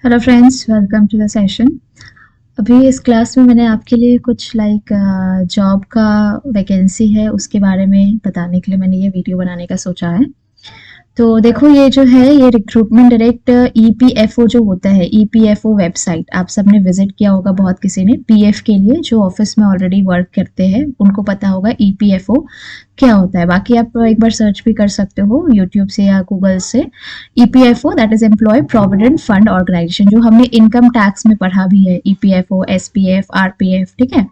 Hello friends, welcome to the session. अभी इस class में मैंने आपके लिए कुछ जॉब का वैकेंसी है उसके बारे में बताने के लिए मैंने ये वीडियो बनाने का सोचा है। तो देखो, ये जो है ये रिक्रूटमेंट डायरेक्ट ईपीएफओ जो होता है, ईपीएफओ वेबसाइट आप सबने विजिट किया होगा, बहुत किसी ने। पीएफ के लिए जो ऑफिस में ऑलरेडी वर्क करते हैं उनको पता होगा ईपीएफओ क्या होता है। बाकी आप एक बार सर्च भी कर सकते हो यूट्यूब से या गूगल से। EPFO that is employ provident fund organization, जो हमने इनकम टैक्स में पढ़ा भी है, ईपीएफओ, एसपीएफ, आरपीएफ, ठीक है।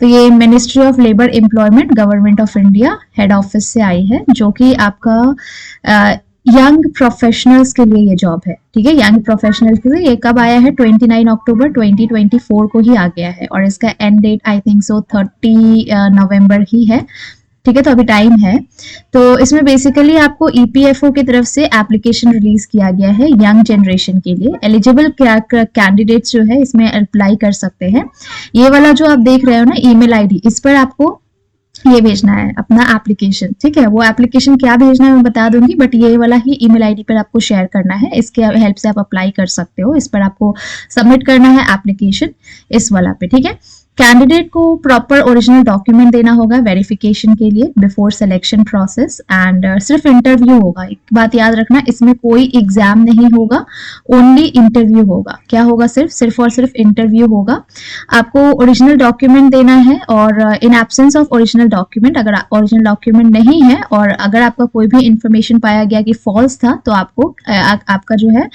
तो ये ministry of labour employment, government of India, head office से आई है, जो कि आपका यंग प्रोफेशनल्स के लिए ये जॉब है, ठीक है। यंग प्रोफेशनल्स के लिए ये कब आया है? 29 अक्टूबर 2024 को ही आ गया है, और इसका end date I think so 30 नवंबर ही है, ठीक है। तो अभी टाइम है। तो इसमें बेसिकली आपको ईपीएफओ की तरफ से एप्लीकेशन रिलीज किया गया है यंग जनरेशन के लिए। एलिजिबल कैंडिडेट्स जो है इसमें अप्लाई कर सकते हैं। ये वाला जो आप देख रहे हो ना, ईमेल आईडी, इस पर आपको ये भेजना है अपना एप्लीकेशन, ठीक है। वो एप्लीकेशन क्या भेजना है मैं बता दूंगी, बट ये वाला ही ईमेल आईडी पर आपको शेयर करना है। इसके हेल्प से आप अप्लाई कर सकते हो। इस पर आपको सबमिट करना है एप्लीकेशन, इस वाला पे, ठीक है। कैंडिडेट को प्रॉपर ओरिजिनल डॉक्यूमेंट देना होगा वेरिफिकेशन के लिए बिफोर सिलेक्शन प्रोसेस, एंड सिर्फ इंटरव्यू होगा। एक बात याद रखना, इसमें कोई एग्जाम नहीं होगा, ओनली इंटरव्यू होगा। क्या होगा? सिर्फ और सिर्फ इंटरव्यू होगा। आपको ओरिजिनल डॉक्यूमेंट देना है, और in absence of original document, अगर ओरिजिनल डॉक्यूमेंट नहीं है और अगर आपका कोई भी इंफॉर्मेशन पाया गया कि फॉल्स था, तो आपको आपका जो है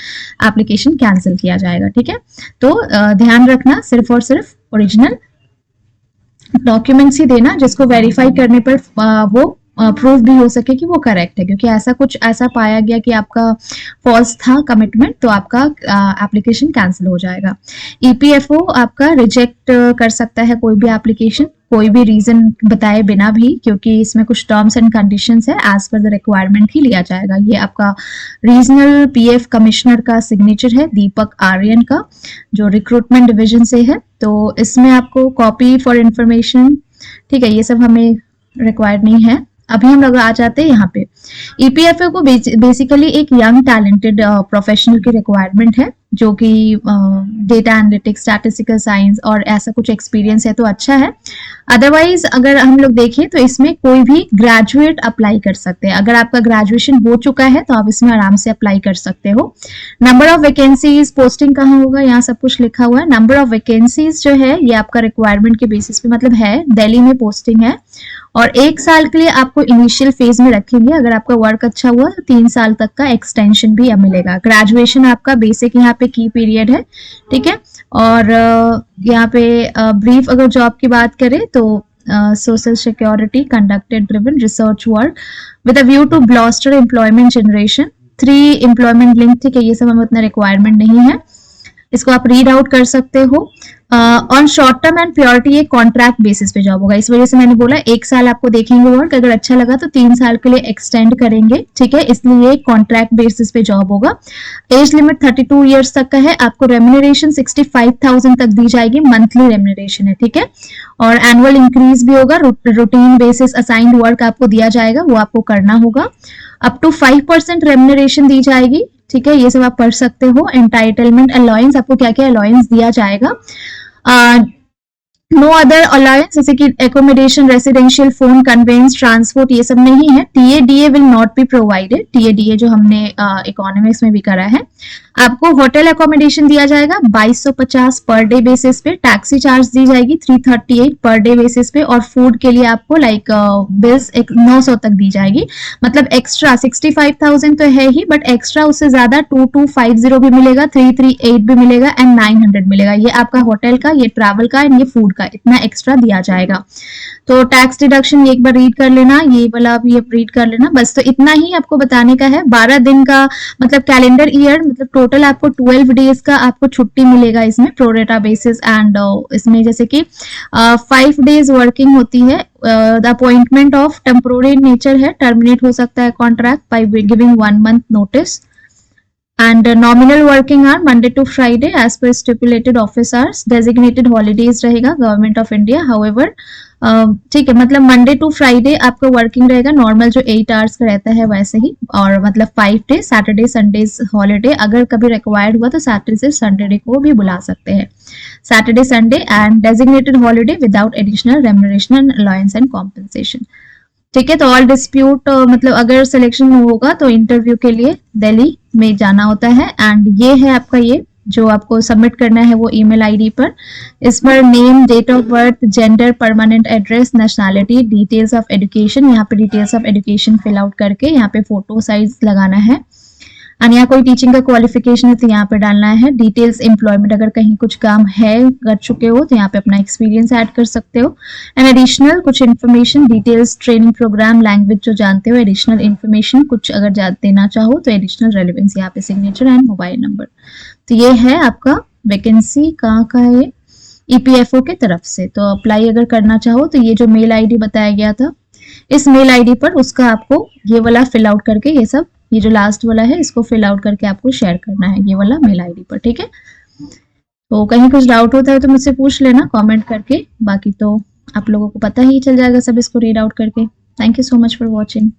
एप्लीकेशन कैंसिल किया जाएगा, ठीक है। तो ध्यान रखना, सिर्फ और सिर्फ ओरिजिनल डॉक्यूमेंट्स ही देना, जिसको वेरीफाई करने पर वो प्रूफ भी हो सके कि वो करेक्ट है। क्योंकि ऐसा पाया गया कि आपका फॉल्स था कमिटमेंट, तो आपका एप्लीकेशन कैंसिल हो जाएगा। ईपीएफओ आपका रिजेक्ट कर सकता है कोई भी एप्लीकेशन, कोई भी रीजन बताए बिना भी, क्योंकि इसमें कुछ टर्म्स एंड कंडीशंस है, एज पर द रिक्वायरमेंट ही लिया जाएगा। ये आपका रीजनल पीएफ कमिश्नर का सिग्नेचर है, दीपक आर्यन का, जो रिक्रूटमेंट डिवीजन से है। तो इसमें आपको कॉपी फॉर इंफॉर्मेशन, ठीक है, ये सब हमें रिक्वायर्ड नहीं है। अभी हम लोग आ जाते हैं यहाँ पे। ईपीएफओ को बेसिकली एक यंग टैलेंटेड प्रोफेशनल की रिक्वायरमेंट है, जो कि डेटा एनालिटिक्स, स्टैटिस्टिकल साइंस और ऐसा कुछ एक्सपीरियंस है तो अच्छा है। अदरवाइज अगर हम लोग देखें तो इसमें कोई भी ग्रेजुएट अप्लाई कर सकते हैं। अगर आपका ग्रेजुएशन हो चुका है तो आप इसमें आराम से अप्लाई कर सकते हो। नंबर ऑफ वैकेंसीज, पोस्टिंग कहाँ होगा, यहाँ सब कुछ लिखा हुआ है। नंबर ऑफ वैकेंसीज जो है ये आपका रिक्वायरमेंट के बेसिस पे मतलब है, दिल्ली में पोस्टिंग है, और 1 साल के लिए आपको इनिशियल फेज में रखेंगे। अगर आपका वर्क अच्छा हुआ तो 3 साल तक का एक्सटेंशन भी मिलेगा। ग्रेजुएशन आपका बेसिक यहाँ पे की पीरियड है, ठीक है। और यहाँ पे ब्रीफ अगर जॉब की बात करें तो social security conducted driven research work with a view to bolster employment generation, 3 employment link, ठीक है। ये सब हमें उतना रिक्वायरमेंट नहीं है, इसको आप रीड आउट कर सकते हो। On short term and purity, ये कॉन्ट्रैक्ट बेसिस पे जॉब होगा। इस वजह से मैंने बोला 1 साल आपको देखेंगे वर्क, अगर अच्छा लगा तो 3 साल के लिए एक्सटेंड करेंगे, ठीक है। इसलिए ये कॉन्ट्रैक्ट बेसिस पे जॉब होगा। एज लिमिट 32 ईयर्स तक का है। आपको रेम्यूनरेशन 65,000 तक दी जाएगी, मंथली रेम्यूनरेशन है, ठीक है। और एनुअल इंक्रीज भी होगा। रूटीन बेसिस असाइंड वर्क आपको दिया जाएगा, वो आपको करना होगा। अप टू 5% रेम्यूनरेशन दी जाएगी, ठीक है। ये सब आप पढ़ सकते हो। एंटाइटलमेंट अलाउंस, आपको क्या क्या अलाउंस दिया जाएगा। नो अदर अलाउंस, जैसे कि accommodation, residential, phone, conveyance, transport, ये सब नहीं है। TADA will not be provided. TADA जो हमने इकोनॉमिक्स में भी करा है। आपको होटल एकोमोडेशन दिया जाएगा 2250 पर डे बेसिस पे। टैक्सी चार्ज दी जाएगी 338 पर डे बेसिस पे, और फूड के लिए आपको बिल्स 900 तक दी जाएगी। मतलब एक्स्ट्रा 65,000 तो है ही, बट एक्स्ट्रा उससे ज्यादा 2250 भी मिलेगा, 338 भी मिलेगा, एंड 900 मिलेगा। ये आपका होटल का, ये ट्रैवल का, एंड ये फूड का, इतना एक्स्ट्रा दिया जाएगा। तो टैक्स डिडक्शन एक बार रीड कर लेना, ये वाला भी आप रीड कर लेना। बस तो इतना ही आपको बताने का है। 12 दिन का मतलब कैलेंडर ईयर, मतलब टोटल आपको 12 डेज का आपको छुट्टी मिलेगा इसमें प्रोरेटा बेसिस। एंड इसमें जैसे कि 5 डेज वर्किंग होती है। The appointment of temporary nature है, टर्मिनेट हो सकता है contract by giving 1 month notice. And nominal working hour Monday to Friday as per stipulated office hours. Designated holidays रहेगा गवर्नमेंट ऑफ इंडिया। However, ठीक है, मतलब मंडे टू फ्राइडे आपका working रहेगा, नॉर्मल जो 8 आवर्स का रहता है वैसे ही, और मतलब 5 डे, सैटरडे संडेज हॉलीडे, अगर कभी रिक्वायर्ड हुआ तो सैटरडे से संडे को भी बुला सकते हैं, Saturday Sunday, and designated holiday without additional remuneration, allowance and compensation. ठीक है, तो ऑल डिस्प्यूट, मतलब अगर सिलेक्शन होगा तो इंटरव्यू के लिए दिल्ली में जाना होता है, एंड ये है आपका, ये जो आपको सबमिट करना है वो ईमेल आईडी पर, इस पर name, date of birth, gender, permanent address, nationality, details of education, यहाँ पे details of education fill out करके यहाँ पे फोटो साइज लगाना है, एंड यहाँ कोई टीचिंग का क्वालिफिकेशन है तो यहाँ पे डालना है, डिटेल्स एम्प्लॉयमेंट, अगर कहीं कुछ काम है कर चुके हो तो यहाँ पे अपना एक्सपीरियंस ऐड कर सकते हो, एंड एडिशनल कुछ information, details, training programme, language जो जानते हो, एडिशनल इन्फॉर्मेशन कुछ अगर देना चाहो तो एडिशनल रेलिवेंस, यहाँ पे सिग्नेचर एंड मोबाइल नंबर। तो ये है आपका वैकेंसी, कहाँ का है ये, ईपीएफओ के तरफ से। तो अप्लाई अगर करना चाहो तो ये जो मेल आईडी बताया गया था, इस मेल आईडी पर उसका आपको ये वाला फिल आउट करके, ये सब, ये जो लास्ट वाला है इसको फिल आउट करके आपको शेयर करना है ये वाला मेल आईडी पर। ठीक है, तो कहीं कुछ डाउट होता है तो मुझसे पूछ लेना कमेंट करके, बाकी तो आप लोगों को पता ही चल जाएगा सब इसको रीड आउट करके। Thank you so much for watching.